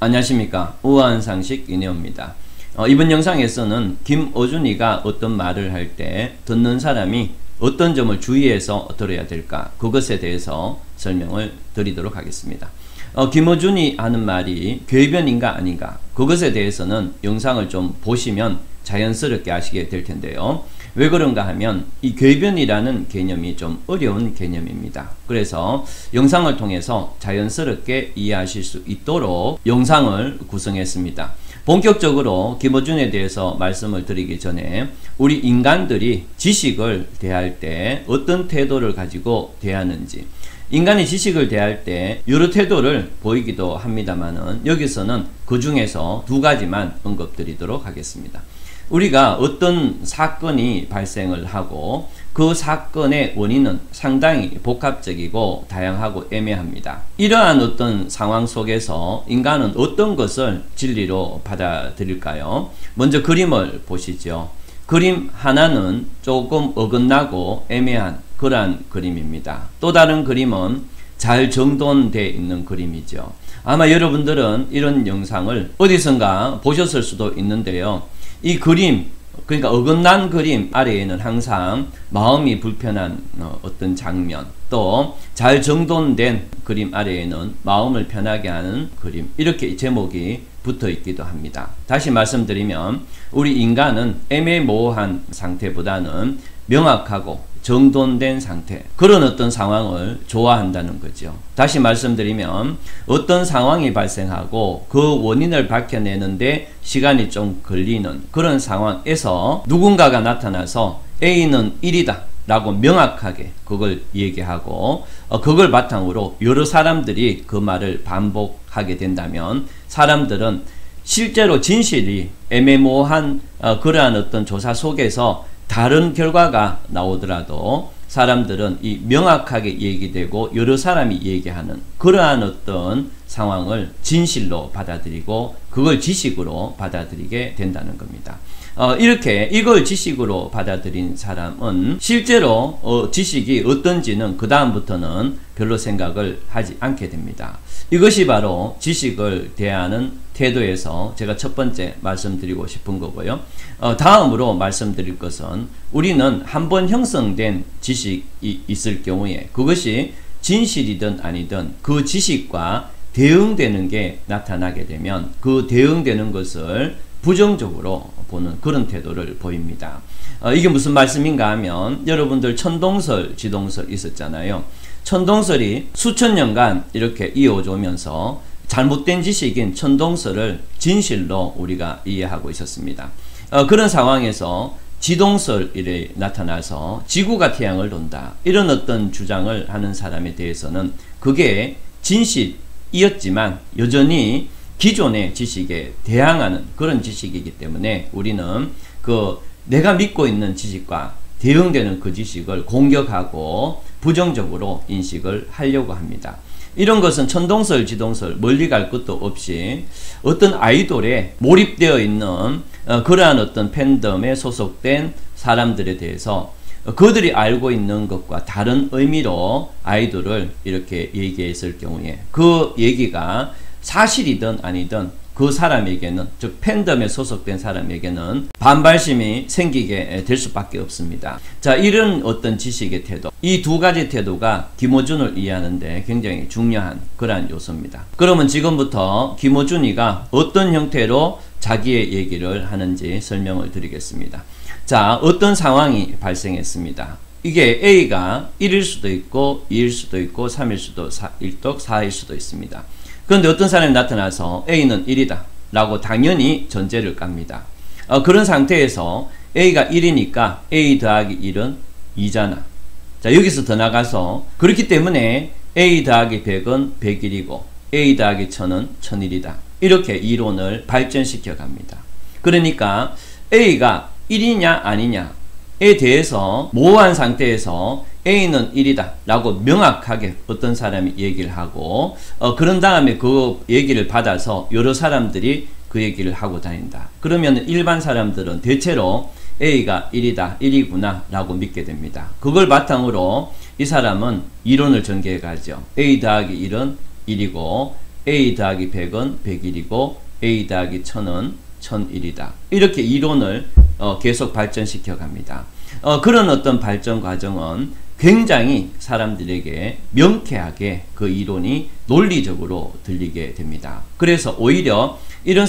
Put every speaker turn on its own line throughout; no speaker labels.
안녕하십니까. 우아한상식 윤혜호입니다. 이번 영상에서는 김어준이가 어떤 말을 할 때 듣는 사람이 어떤 점을 주의해서 들어야 될까, 그것에 대해서 설명을 드리도록 하겠습니다. 김어준이 하는 말이 궤변인가 아닌가, 그것에 대해서는 영상을 좀 보시면 자연스럽게 아시게 될 텐데요. 왜 그런가 하면 이 궤변이라는 개념이 좀 어려운 개념입니다. 그래서 영상을 통해서 자연스럽게 이해하실 수 있도록 영상을 구성했습니다. 본격적으로 김어준에 대해서 말씀을 드리기 전에 우리 인간들이 지식을 대할 때 어떤 태도를 가지고 대하는지, 인간이 지식을 대할 때 여러 태도를 보이기도 합니다만은 여기서는 그 중에서 두 가지만 언급드리도록 하겠습니다. 우리가 어떤 사건이 발생을 하고 그 사건의 원인은 상당히 복합적이고 다양하고 애매합니다. 이러한 어떤 상황 속에서 인간은 어떤 것을 진리로 받아들일까요? 먼저 그림을 보시죠. 그림 하나는 조금 어긋나고 애매한 그러한 그림입니다. 또 다른 그림은 잘 정돈되어 있는 그림이죠. 아마 여러분들은 이런 영상을 어디선가 보셨을 수도 있는데요. 이 그림, 그러니까 어긋난 그림 아래에는 항상 마음이 불편한 어떤 장면, 또 잘 정돈된 그림 아래에는 마음을 편하게 하는 그림, 이렇게 제목이 붙어 있기도 합니다. 다시 말씀드리면 우리 인간은 애매모호한 상태보다는 명확하고 정돈된 상태, 그런 어떤 상황을 좋아한다는 거죠. 다시 말씀드리면 어떤 상황이 발생하고 그 원인을 밝혀내는데 시간이 좀 걸리는 그런 상황에서 누군가가 나타나서 A는 1이다 라고 명확하게 그걸 얘기하고 그걸 바탕으로 여러 사람들이 그 말을 반복하게 된다면 사람들은 실제로 진실이 애매모호한 그러한 어떤 조사 속에서 다른 결과가 나오더라도 사람들은 이 명확하게 얘기되고 여러 사람이 얘기하는 그러한 어떤 상황을 진실로 받아들이고 그걸 지식으로 받아들이게 된다는 겁니다. 이렇게 이걸 지식으로 받아들인 사람은 실제로 지식이 어떤지는 그 다음부터는 별로 생각을 하지 않게 됩니다. 이것이 바로 지식을 대하는 태도에서 제가 첫 번째 말씀드리고 싶은 거고요. 다음으로 말씀드릴 것은 우리는 한번 형성된 지식이 있을 경우에 그것이 진실이든 아니든 그 지식과 대응되는 게 나타나게 되면 그 대응되는 것을 부정적으로 보는 그런 태도를 보입니다. 이게 무슨 말씀인가 하면 여러분들 천동설, 지동설 있었잖아요. 천동설이 수천 년간 이렇게 이어오면서 잘못된 지식인 천동설을 진실로 우리가 이해하고 있었습니다. 그런 상황에서 지동설이 나타나서 지구가 태양을 돈다, 이런 어떤 주장을 하는 사람에 대해서는 그게 진실이었지만 여전히 기존의 지식에 대항하는 그런 지식이기 때문에 우리는 내가 믿고 있는 지식과 대응되는 그 지식을 공격하고 부정적으로 인식을 하려고 합니다. 이런 것은 천동설, 지동설 멀리 갈 것도 없이 어떤 아이돌에 몰입되어 있는 그러한 어떤 팬덤에 소속된 사람들에 대해서 그들이 알고 있는 것과 다른 의미로 아이돌을 이렇게 얘기했을 경우에 그 얘기가 사실이든 아니든 그 사람에게는, 즉 팬덤에 소속된 사람에게는 반발심이 생기게 될 수밖에 없습니다. 자, 이런 어떤 지식의 태도, 이 두 가지 태도가 김어준을 이해하는데 굉장히 중요한 그러한 요소입니다. 그러면 지금부터 김어준이가 어떤 형태로 자기의 얘기를 하는지 설명을 드리겠습니다. 자, 어떤 상황이 발생했습니다. 이게 A가 1일 수도 있고 2일 수도 있고 3일 수도 1도 4일 수도 있습니다. 그런데 어떤 사람이 나타나서 A는 1이다 라고 당연히 전제를 깝니다. 그런 상태에서 A가 1이니까 A 더하기 1은 2잖아. 자, 여기서 더 나가서 그렇기 때문에 A 더하기 100은 100일이고 A 더하기 1000은 1001이다. 이렇게 이론을 발전시켜 갑니다. 그러니까 A가 1이냐 아니냐에 대해서 모호한 상태에서 A는 1이다 라고 명확하게 어떤 사람이 얘기를 하고 그런 다음에 그 얘기를 받아서 여러 사람들이 그 얘기를 하고 다닌다. 그러면 일반 사람들은 대체로 A가 1이다, 1이구나 라고 믿게 됩니다. 그걸 바탕으로 이 사람은 이론을 전개해 가죠. A 더하기 1은 1이고 A 더하기 100은 100일이고 A 더하기 1000은 1001이다. 이렇게 이론을 계속 발전시켜 갑니다. 그런 어떤 발전 과정은 굉장히 사람들에게 명쾌하게 그 이론이 논리적으로 들리게 됩니다. 그래서 오히려 이런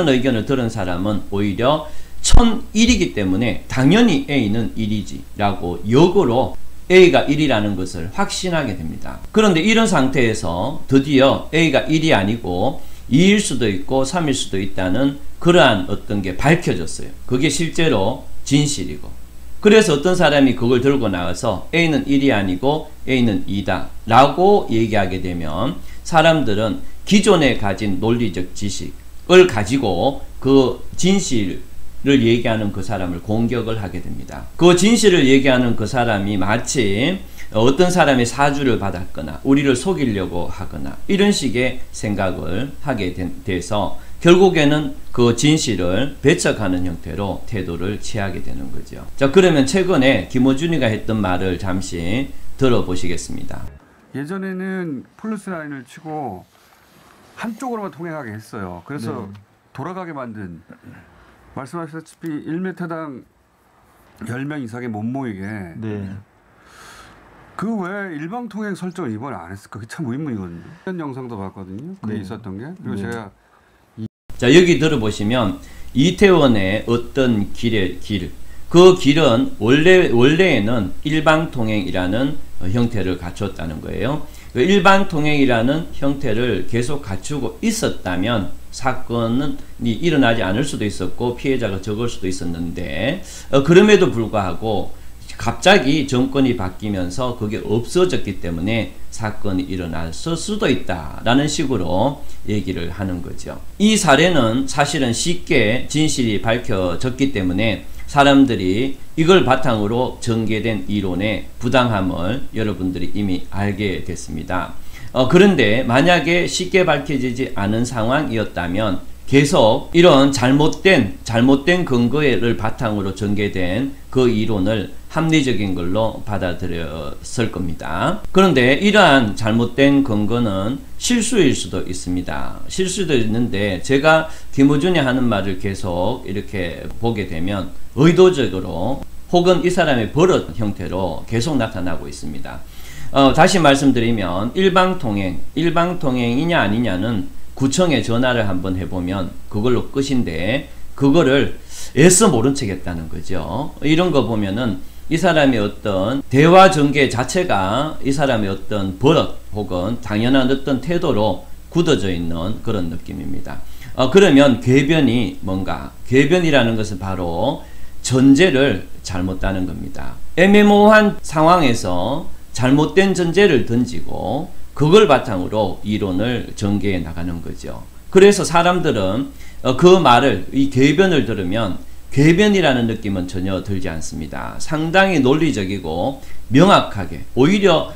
의견을 들은 사람은 오히려 1001이기 때문에 당연히 A는 1이지 라고 역으로 A가 1이라는 것을 확신하게 됩니다. 그런데 이런 상태에서 드디어 A가 1이 아니고 2일 수도 있고 3일 수도 있다는 그러한 어떤 게 밝혀졌어요. 그게 실제로 진실이고. 그래서 어떤 사람이 그걸 들고 나와서 A는 1이 아니고 A는 2다 라고 얘기하게 되면 사람들은 기존에 가진 논리적 지식을 가지고 그 진실을 얘기하는 그 사람을 공격을 하게 됩니다. 그 진실을 얘기하는 그 사람이 마치 어떤 사람의 사주를 받았거나 우리를 속이려고 하거나 이런 식의 생각을 하게 돼서 결국에는 그 진실을 배척하는 형태로 태도를 취하게 되는 거죠. 자, 그러면 최근에 김어준이가 했던 말을 잠시 들어보시겠습니다.
예전에는 플러스 라인을 치고 한쪽으로만 통행하게 했어요. 그래서 돌아가게 만든, 말씀하셨다시피 1m당 10명 이상의 못 모이게. 그 왜 일방통행 설정을 이번에 안 했을까? 그게 참 의문이거든요. 이런 영상도 봤거든요. 그게 있었던 게. 그리고 제가
자, 여기 들어보시면 이태원의 어떤 그 길은 원래에는 일방통행이라는 형태를 갖췄다는 거예요. 일방통행이라는 형태를 계속 갖추고 있었다면 사건이 일어나지 않을 수도 있었고 피해자가 적을 수도 있었는데 그럼에도 불구하고 갑자기 정권이 바뀌면서 그게 없어졌기 때문에 사건이 일어났을 수도 있다라는 식으로 얘기를 하는 거죠. 이 사례는 사실은 쉽게 진실이 밝혀졌기 때문에 사람들이 이걸 바탕으로 전개된 이론의 부당함을 여러분들이 이미 알게 됐습니다. 그런데 만약에 쉽게 밝혀지지 않은 상황이었다면 계속 이런 잘못된 근거를 바탕으로 전개된 그 이론을 합리적인 걸로 받아들였을 겁니다. 그런데 이러한 잘못된 근거는 실수일 수도 있습니다. 실수도 있는데 제가 김어준이 하는 말을 계속 이렇게 보게 되면 의도적으로 혹은 이 사람의 버릇 형태로 계속 나타나고 있습니다. 다시 말씀드리면 일방통행이냐 아니냐는 구청에 전화를 한번 해보면 그걸로 끝인데 그거를 애써 모른 척 했다는 거죠. 이런 거 보면은 이 사람의 어떤 대화 전개 자체가 이 사람의 어떤 버릇 혹은 당연한 어떤 태도로 굳어져 있는 그런 느낌입니다. 그러면 궤변이 뭔가? 궤변이라는 것은 바로 전제를 잘못 따는 겁니다. 애매모호한 상황에서 잘못된 전제를 던지고 그걸 바탕으로 이론을 전개해 나가는 거죠. 그래서 사람들은 그 말을, 이 궤변을 들으면 궤변이라는 느낌은 전혀 들지 않습니다. 상당히 논리적이고 명확하게, 오히려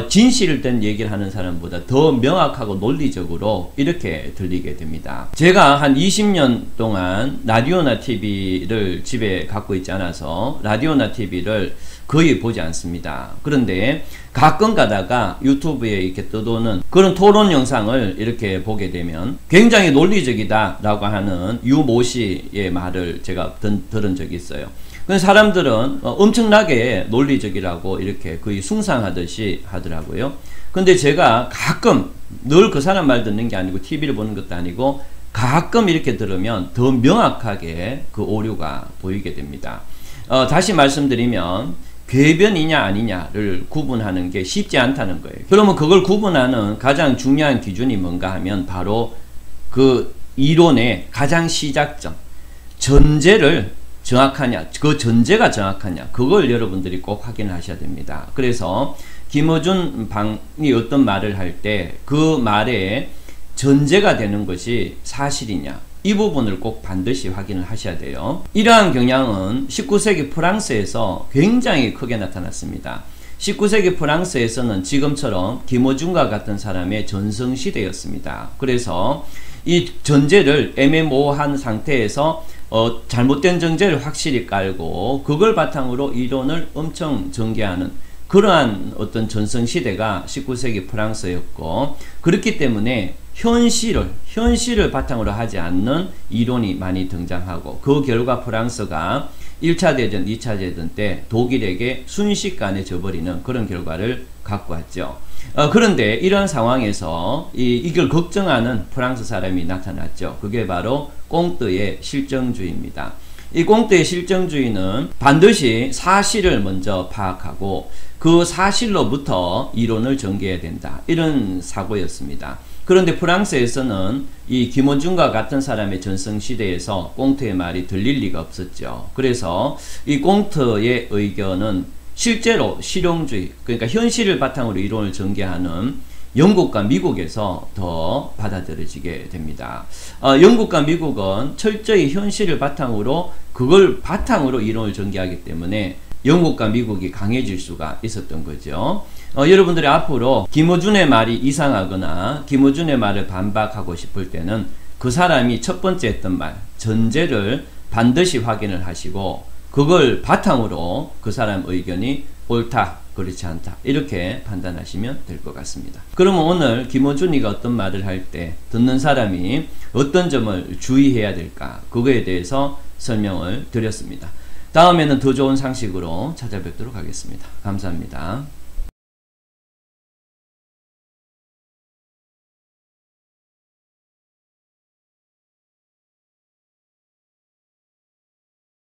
진실을 된 얘기를 하는 사람보다 더 명확하고 논리적으로 이렇게 들리게 됩니다. 제가 한 20년 동안 라디오나 TV를 집에 갖고 있지 않아서 라디오나 TV를 거의 보지 않습니다. 그런데 가끔 가다가 유튜브에 이렇게 떠도는 그런 토론 영상을 이렇게 보게 되면 굉장히 논리적이다 라고 하는 유모 씨의 말을 제가 들은 적이 있어요. 사람들은 엄청나게 논리적이라고 이렇게 거의 숭상하듯이 하더라고요. 근데 제가 가끔, 늘 그 사람 말 듣는 게 아니고 TV를 보는 것도 아니고 가끔 이렇게 들으면 더 명확하게 그 오류가 보이게 됩니다. 다시 말씀드리면 궤변이냐 아니냐를 구분하는 게 쉽지 않다는 거예요. 그러면 그걸 구분하는 가장 중요한 기준이 뭔가 하면 바로 그 이론의 가장 시작점, 전제를 정확하냐, 그 전제가 정확하냐, 그걸 여러분들이 꼭 확인하셔야 됩니다. 그래서 김어준 방이 어떤 말을 할 때 그 말에 전제가 되는 것이 사실이냐, 이 부분을 꼭 반드시 확인을 하셔야 돼요. 이러한 경향은 19세기 프랑스에서 굉장히 크게 나타났습니다. 19세기 프랑스에서는 지금처럼 김어준과 같은 사람의 전성시대였습니다. 그래서 이 전제를 애매모호한 상태에서 잘못된 전제를 확실히 깔고 그걸 바탕으로 이론을 엄청 전개하는 그러한 어떤 전성시대가 19세기 프랑스였고, 그렇기 때문에 현실을 바탕으로 하지 않는 이론이 많이 등장하고, 그 결과 프랑스가 1차 대전, 2차 대전 때 독일에게 순식간에 져버리는 그런 결과를 갖고 왔죠. 그런데 이런 상황에서 이걸 걱정하는 프랑스 사람이 나타났죠. 그게 바로 꽁트의 실정주의입니다. 이 꽁트의 실정주의는 반드시 사실을 먼저 파악하고 그 사실로부터 이론을 전개해야 된다, 이런 사고였습니다. 그런데 프랑스에서는 이 김원중과 같은 사람의 전성시대에서 꽁트의 말이 들릴 리가 없었죠. 그래서 이 꽁트의 의견은 실제로 실용주의, 그러니까 현실을 바탕으로 이론을 전개하는 영국과 미국에서 더 받아들여지게 됩니다. 영국과 미국은 철저히 현실을 바탕으로, 그걸 바탕으로 이론을 전개하기 때문에 영국과 미국이 강해질 수가 있었던 거죠. 여러분들이 앞으로 김어준의 말이 이상하거나 김어준의 말을 반박하고 싶을 때는 그 사람이 첫 번째 했던 말, 전제를 반드시 확인을 하시고 그걸 바탕으로 그 사람 의견이 옳다, 그렇지 않다, 이렇게 판단하시면 될 것 같습니다. 그러면 오늘 김어준이가 어떤 말을 할 때 듣는 사람이 어떤 점을 주의해야 될까, 그거에 대해서 설명을 드렸습니다. 다음에는 더 좋은 상식으로 찾아뵙도록 하겠습니다. 감사합니다.